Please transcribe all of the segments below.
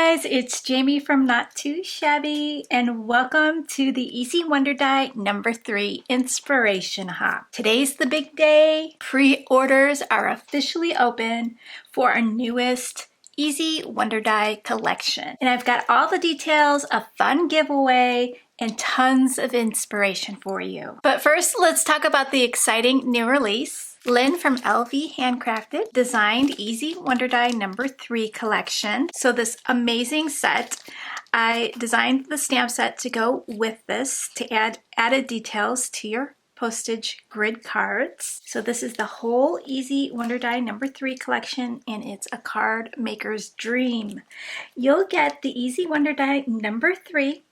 guys, it's Jamie from Not Too Shabby, and welcome to the Easy Wonder Die number 3 Inspiration Hop. Today's the big day. Pre-orders are officially open for our newest Easy Wonder Die collection. And I've got all the details, a fun giveaway, and tons of inspiration for you. But first, let's talk about the exciting new release. Lynn from LV Handcrafted designed Easy Wonder Die number 3 collection. So this amazing set, I designed the stamp set to go with this to add added details to your postage grid cards. So this is the whole Easy Wonder Die number 3 collection, and it's a card maker's dream. You'll get the Easy Wonder Die number 3,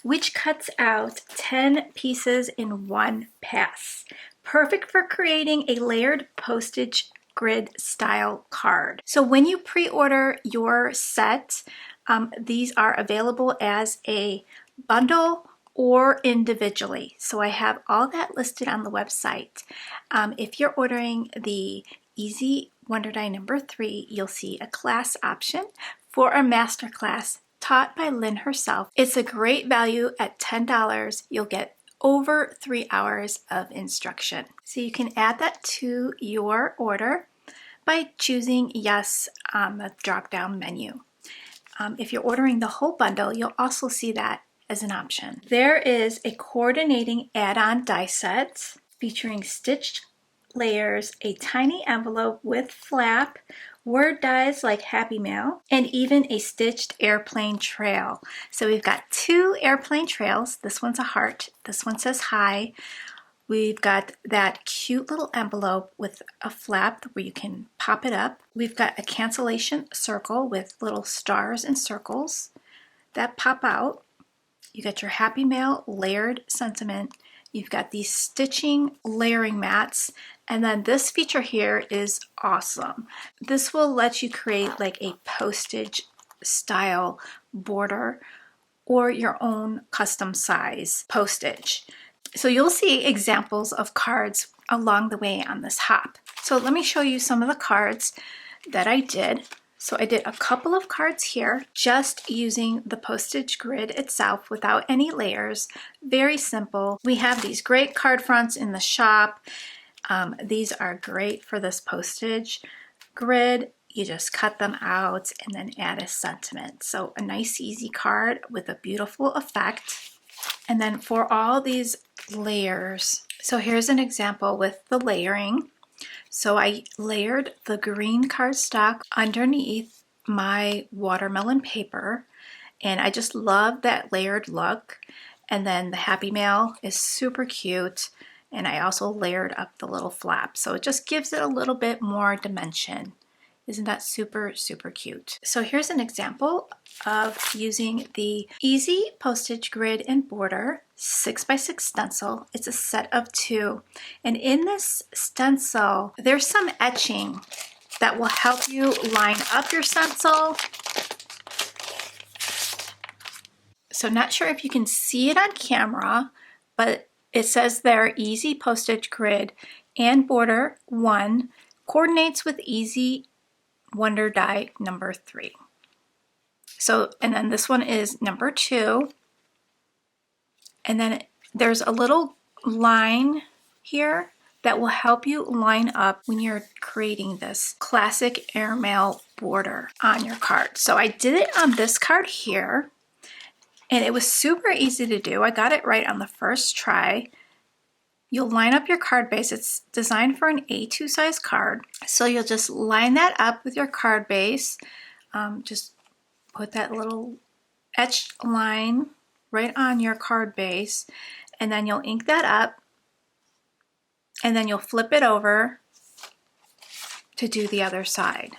which cuts out 10 pieces in one pass. Perfect for creating a layered postage grid style card. So when you pre-order your set, these are available as a bundle or individually. So I have all that listed on the website. If you're ordering the Easy Wonder Die number 3, you'll see a class option for a masterclass taught by Lynn herself. It's a great value at $10. You'll get over 3 hours of instruction. So you can add that to your order by choosing yes on the drop-down menu. If you're ordering the whole bundle, you'll also see that as an option. There is a coordinating add-on die set featuring stitched layers, a tiny envelope with flap, word dies like Happy Mail, and even a stitched airplane trail. So we've got 2 airplane trails. This one's a heart. This one says hi. We've got that cute little envelope with a flap where you can pop it up. We've got a cancellation circle with little stars and circles that pop out. You got your Happy Mail layered sentiment. You've got these stitching layering mats, and then this feature here is awesome. This will let you create like a postage style border or your own custom size postage. So you'll see examples of cards along the way on this hop. So let me show you some of the cards that I did. So I did a couple of cards here just using the postage grid itself without any layers. Very simple. We have these great card fronts in the shop. These are great for this postage grid. You just cut them out and then add a sentiment. So a nice easy card with a beautiful effect. And then for all these layers, so here's an example with the layering. So I layered the green cardstock underneath my watermelon paper, and I just love that layered look. And then the Happy Mail is super cute, and I also layered up the little flap. So it just gives it a little bit more dimension. Isn't that super, super cute? So here's an example of using the Easy Postage Grid and Border 6x6 stencil. It's a set of 2. And in this stencil, there's some etching that will help you line up your stencil. So not sure if you can see it on camera, but it says there Easy Postage Grid and Border 1 coordinates with Easy Wonder Die number 3. So, and then this one is number 2. And then there's a little line here that will help you line up when you're creating this classic airmail border on your card. So I did it on this card here, and it was super easy to do. I got it right on the first try. You'll line up your card base. It's designed for an A2 size card. So you'll just line that up with your card base. Just put that little etched line right on your card base, and then you'll ink that up, and then you'll flip it over to do the other side.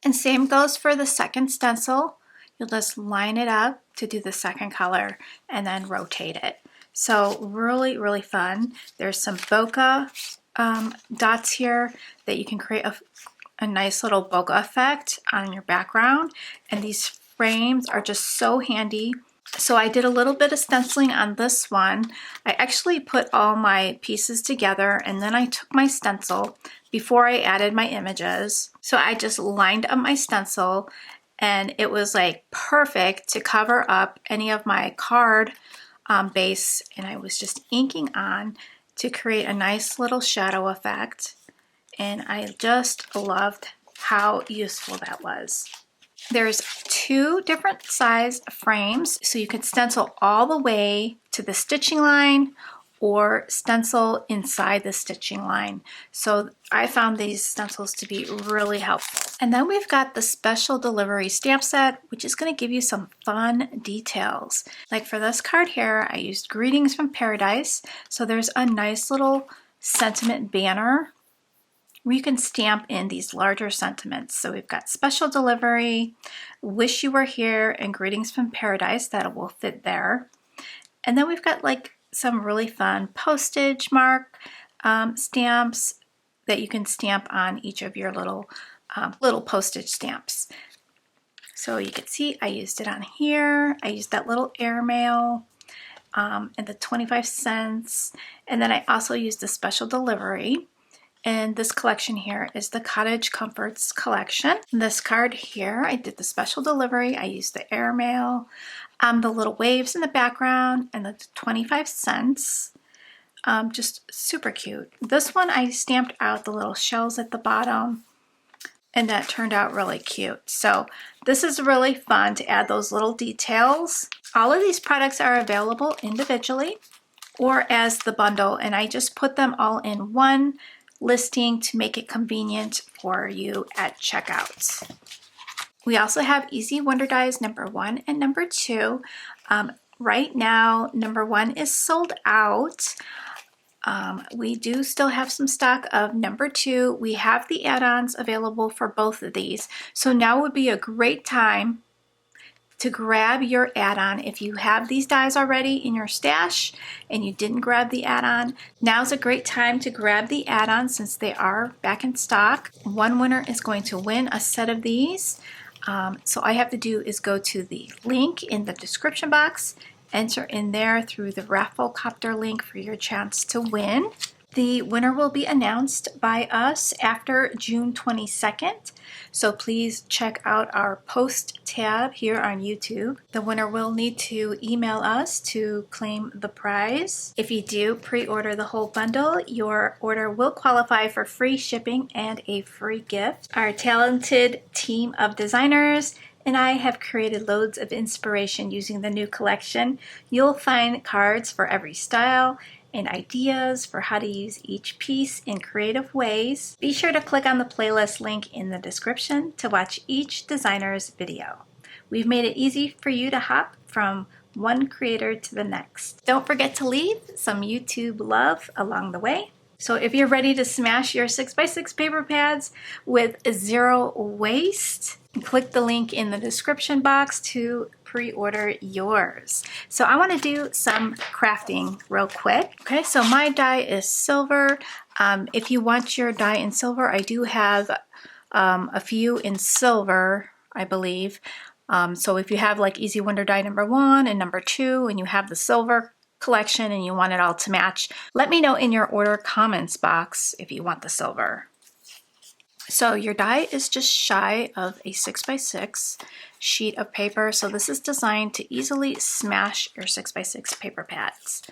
And same goes for the second stencil. You'll just line it up to do the second color and then rotate it. So really, really fun. There's some bokeh dots here that you can create a nice little bokeh effect on your background. And these frames are just so handy So I did a little bit of stenciling on this one. I actually put all my pieces together and then I took my stencil before I added my images. So I just lined up my stencil and it was like perfect to cover up any of my card base, and I was just inking on to create a nice little shadow effect, and I just loved how useful that was. There's 2 different size frames, so you can stencil all the way to the stitching line or stencil inside the stitching line. So I found these stencils to be really helpful. And then we've got the special delivery stamp set, which is going to give you some fun details. Like for this card here, I used Greetings from Paradise. So there's a nice little sentiment banner where you can stamp in these larger sentiments. So we've got special delivery, wish you were here, and Greetings from Paradise. That will fit there. And then we've got like some really fun postage mark stamps that you can stamp on each of your little postage stamps. So you can see I used it on here. I used that little airmail and the 25 cents. And then I also used the special delivery. And this collection here is the Cottage Comforts collection. This card here, I did the special delivery. I used the airmail, the little waves in the background, and the 25 cents. Just super cute. This one I stamped out the little shells at the bottom, and that turned out really cute. So this is really fun to add those little details. All of these products are available individually or as the bundle, and I just put them all in one listing to make it convenient for you at checkout. We also have Easy Wonder Dies number 1 and number 2. Right now, number 1 is sold out. We do still have some stock of number 2. We have the add-ons available for both of these. So now would be a great time to grab your add-on. If you have these dies already in your stash and you didn't grab the add-on, now's a great time to grab the add-on since they are back in stock. One winner is going to win a set of these. So all I have to do is go to the link in the description box, enter in there through the raffle copter link for your chance to win. The winner will be announced by us after June 22nd, so please check out our post tab here on YouTube. The winner will need to email us to claim the prize. If you do pre-order the whole bundle, your order will qualify for free shipping and a free gift. Our talented team of designers and I have created loads of inspiration using the new collection. You'll find cards for every style and ideas for how to use each piece in creative ways. Be sure to click on the playlist link in the description to watch each designer's video. We've made it easy for you to hop from one creator to the next. Don't forget to leave some YouTube love along the way. So if you're ready to smash your 6x6 paper pads with 0 waste, click the link in the description box to pre-order yours. So I want to do some crafting real quick. Okay, so my die is silver. If you want your die in silver, I do have a few in silver, I believe. So if you have like Easy Wonder Die number 1 and number 2, and you have the silver collection and you want it all to match, let me know in your order comments box if you want the silver. So your die is just shy of a 6x6 sheet of paper, so this is designed to easily smash your 6x6 paper pads.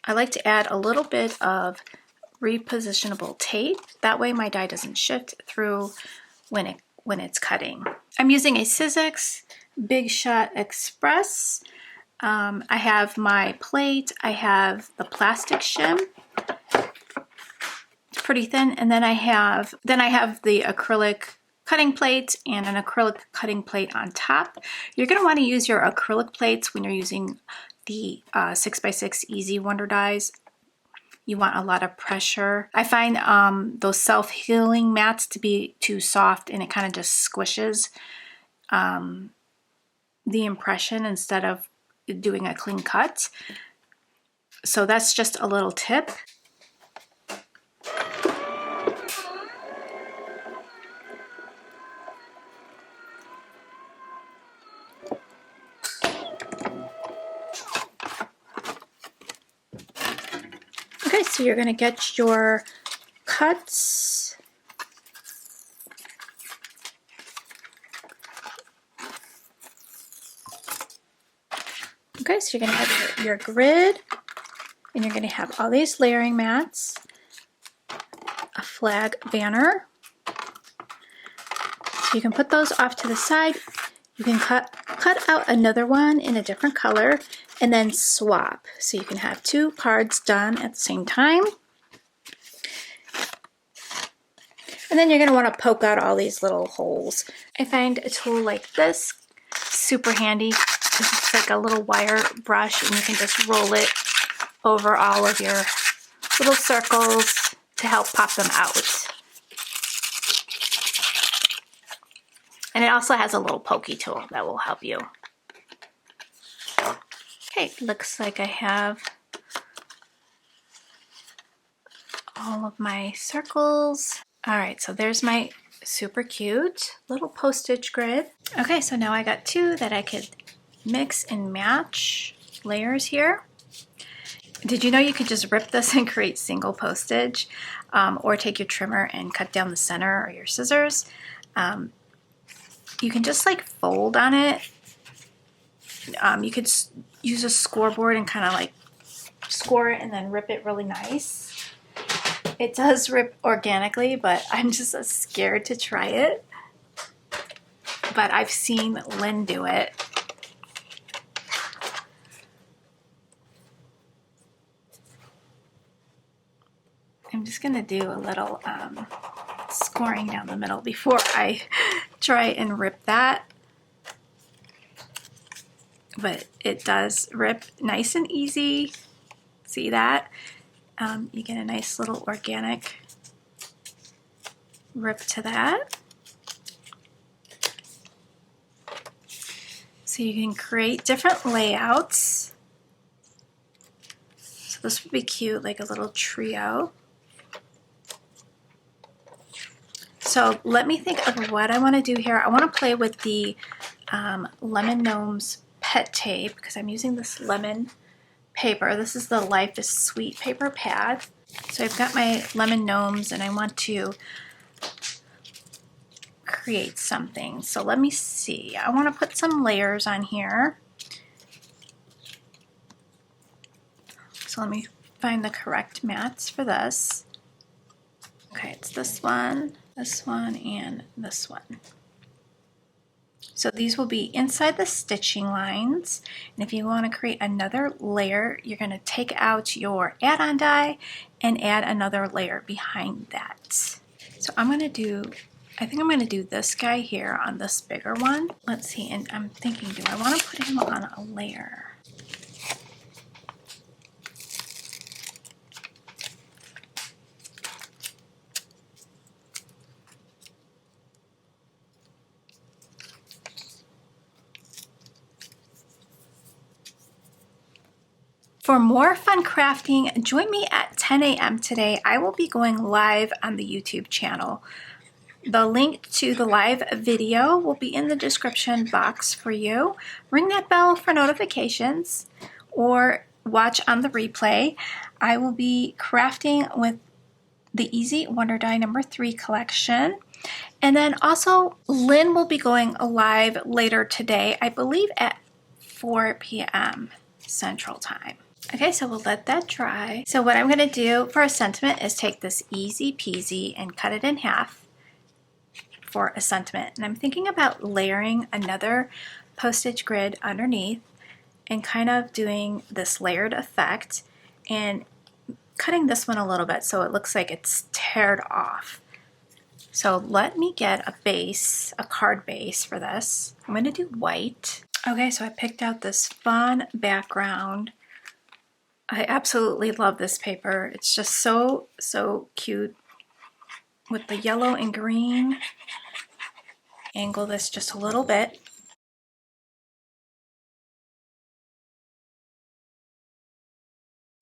I like to add a little bit of repositionable tape, that way my die doesn't shift through when it's cutting. I'm using a Sizzix Big Shot Express. I have my plate, I have the plastic shim, it's pretty thin, and then I have the acrylic cutting plate and an acrylic cutting plate on top. You're going to want to use your acrylic plates when you're using the 6x6 Easy Wonder Dies. You want a lot of pressure. I find those self-healing mats to be too soft and it kind of just squishes the impression instead of doing a clean cut. So that's just a little tip. Okay, so you're going to get your cuts. Okay, so you're going to have your grid, and you're going to have all these layering mats, a flag banner. So you can put those off to the side. You can cut out another one in a different color and then swap. So you can have two cards done at the same time. And then you're going to want to poke out all these little holes. I find a tool like this super handy because it's like a little wire brush and you can just roll it over all of your little circles to help pop them out. And it also has a little pokey tool that will help you. Okay, looks like I have all of my circles. All right, so there's my super cute little postage grid. Okay, so now I got two that I could mix and match layers here. Did you know you could just rip this and create single postage, or take your trimmer and cut down the center, or your scissors? You can just like fold on it. You could use a scoreboard and kind of like score it and then rip it really nice. It does rip organically, but I'm just scared to try it. But I've seen Lynn do it. I'm just gonna do a little scoring down the middle before I try and rip that. But it does rip nice and easy. See that? You get a nice little organic rip to that. So you can create different layouts. So this would be cute, like a little trio. So let me think of what I want to do here. I want to play with the Lemon Gnomes pet tape because I'm using this lemon paper. This is the Life is Sweet paper pad. So I've got my lemon gnomes and I want to create something. So let me see. I want to put some layers on here. So let me find the correct mats for this. Okay, it's this one, and this one. So these will be inside the stitching lines. And if you want to create another layer, you're going to take out your add-on die and add another layer behind that. So I'm going to do, I think I'm going to do this guy here on this bigger one. Let's see, and I'm thinking, do I want to put him on a layer? For more fun crafting, join me at 10 a.m. today. I will be going live on the YouTube channel. The link to the live video will be in the description box for you. Ring that bell for notifications or watch on the replay. I will be crafting with the Easy Wonder Die number 3 collection. And then also Lynn will be going live later today, I believe at 4 p.m. Central Time. Okay, so we'll let that dry. So what I'm going to do for a sentiment is take this easy peasy and cut it in half for a sentiment. And I'm thinking about layering another postage grid underneath and kind of doing this layered effect and cutting this one a little bit so it looks like it's teared off. So let me get a base, a card base for this. I'm going to do white. Okay, so I picked out this fun background. I absolutely love this paper. It's just so cute with the yellow and green. Angle this just a little bit.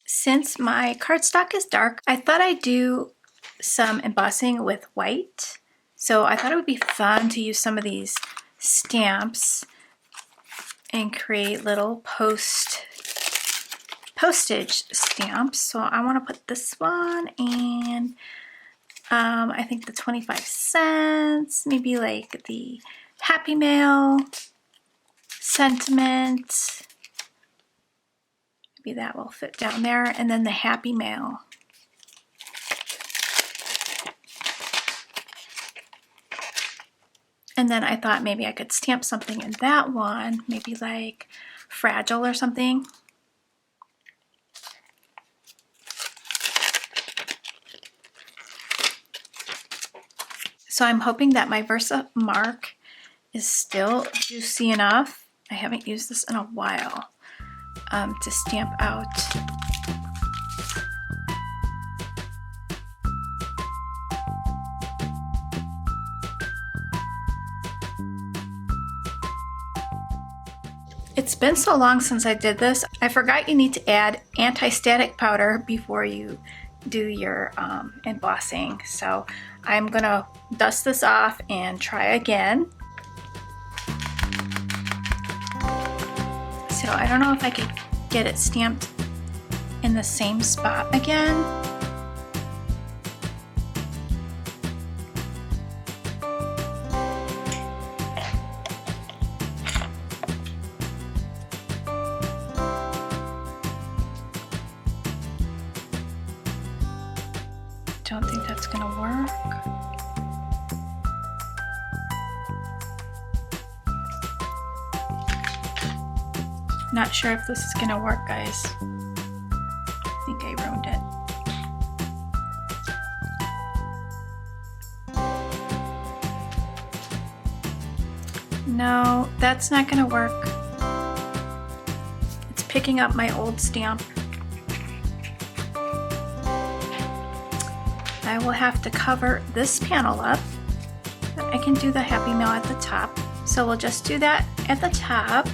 Since my cardstock is dark, I thought I'd do some embossing with white. So I thought it would be fun to use some of these stamps and create little post postage stamps. So I want to put this one and I think the 25 cents, maybe like the Happy Mail, Sentiment, maybe that will fit down there, and then the Happy Mail. And then I thought maybe I could stamp something in that one, maybe like Fragile or something. So I'm hoping that my Versa mark is still juicy enough. I haven't used this in a while to stamp out. It's been so long since I did this. I forgot you need to add anti-static powder before you do your embossing. So I'm gonna dust this off and try again. So I don't know if I could get it stamped in the same spot again. Don't think that's gonna work. Not sure if this is gonna work, guys. I think I ruined it. No, that's not gonna work. It's picking up my old stamp. I will have to cover this panel up, but I can do the Happy Mail at the top. So we'll just do that at the top.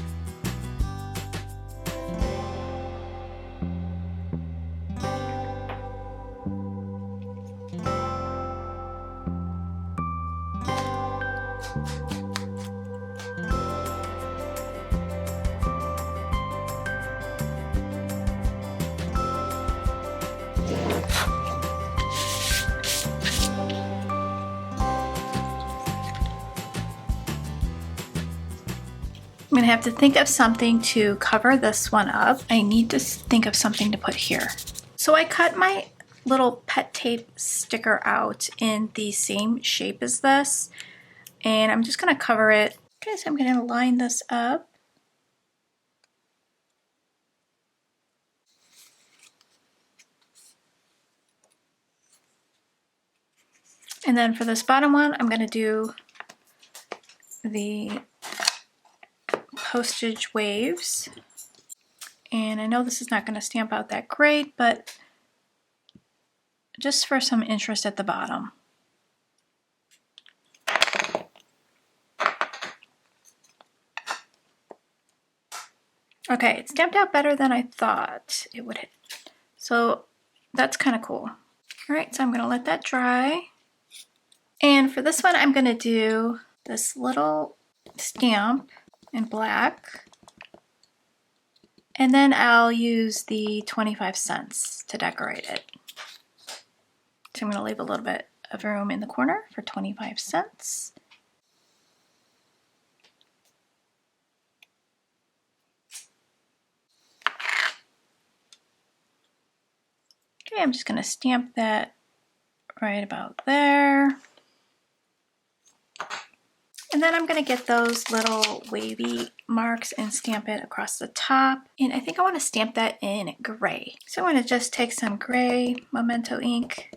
I'm gonna have to think of something to cover this one up. I need to think of something to put here. So I cut my little pet tape sticker out in the same shape as this, and I'm just gonna cover it. Okay, so I'm gonna line this up. And then for this bottom one, I'm gonna do the postage waves. And I know this is not going to stamp out that great, but just for some interest at the bottom. Okay, it stamped out better than I thought it would. So that's kind of cool. All right, so I'm going to let that dry. And for this one, I'm going to do this little stamp in black. And then I'll use the 25 cents to decorate it. So I'm going to leave a little bit of room in the corner for 25 cents. Okay, I'm just going to stamp that right about there. And then I'm going to get those little wavy marks and stamp it across the top. And I think I want to stamp that in gray. So I'm going to just take some gray Memento ink.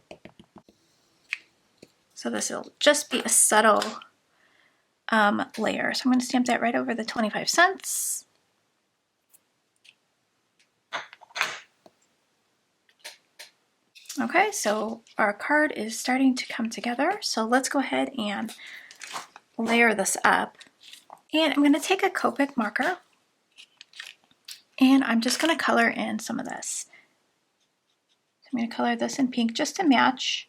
So this will just be a subtle layer. So I'm going to stamp that right over the 25 cents. Okay, so our card is starting to come together. So let's go ahead and layer this up. And I'm going to take a Copic marker and I'm just going to color in some of this. So I'm going to color this in pink just to match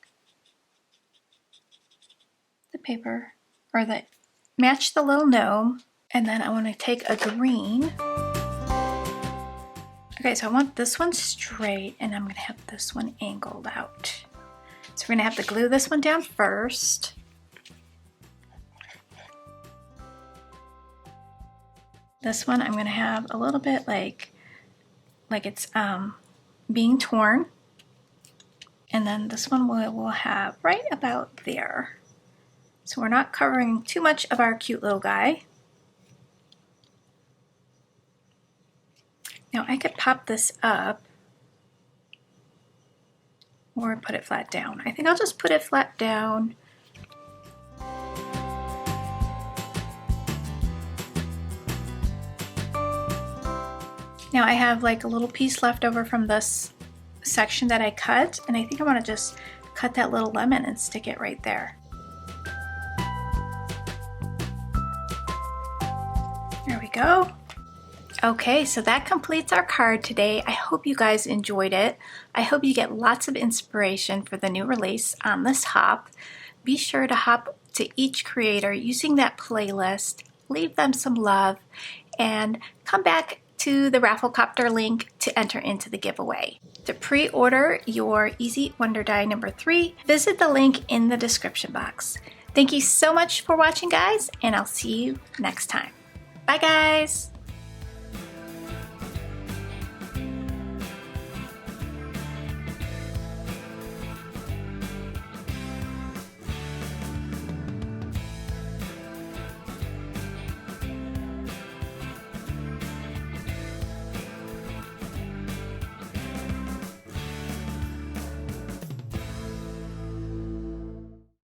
the paper, or match the little gnome. And then I want to take a green. Okay, so I want this one straight and I'm gonna have this one angled out. So we're gonna have to glue this one down first. This one I'm gonna have a little bit like it's being torn. And then this one we'll have right about there. So we're not covering too much of our cute little guy. Now I could pop this up or put it flat down. I think I'll just put it flat down. Now I have like a little piece left over from this section that I cut, and I think I want to just cut that little lemon and stick it right there. There we go. Okay, so that completes our card today. I hope you guys enjoyed it. I hope you get lots of inspiration for the new release on this hop. Be sure to hop to each creator using that playlist, leave them some love, and come back to the Rafflecopter link to enter into the giveaway. To pre-order your Easy Wonder Die number 3, visit the link in the description box. Thank you so much for watching, guys, and I'll see you next time. Bye, guys!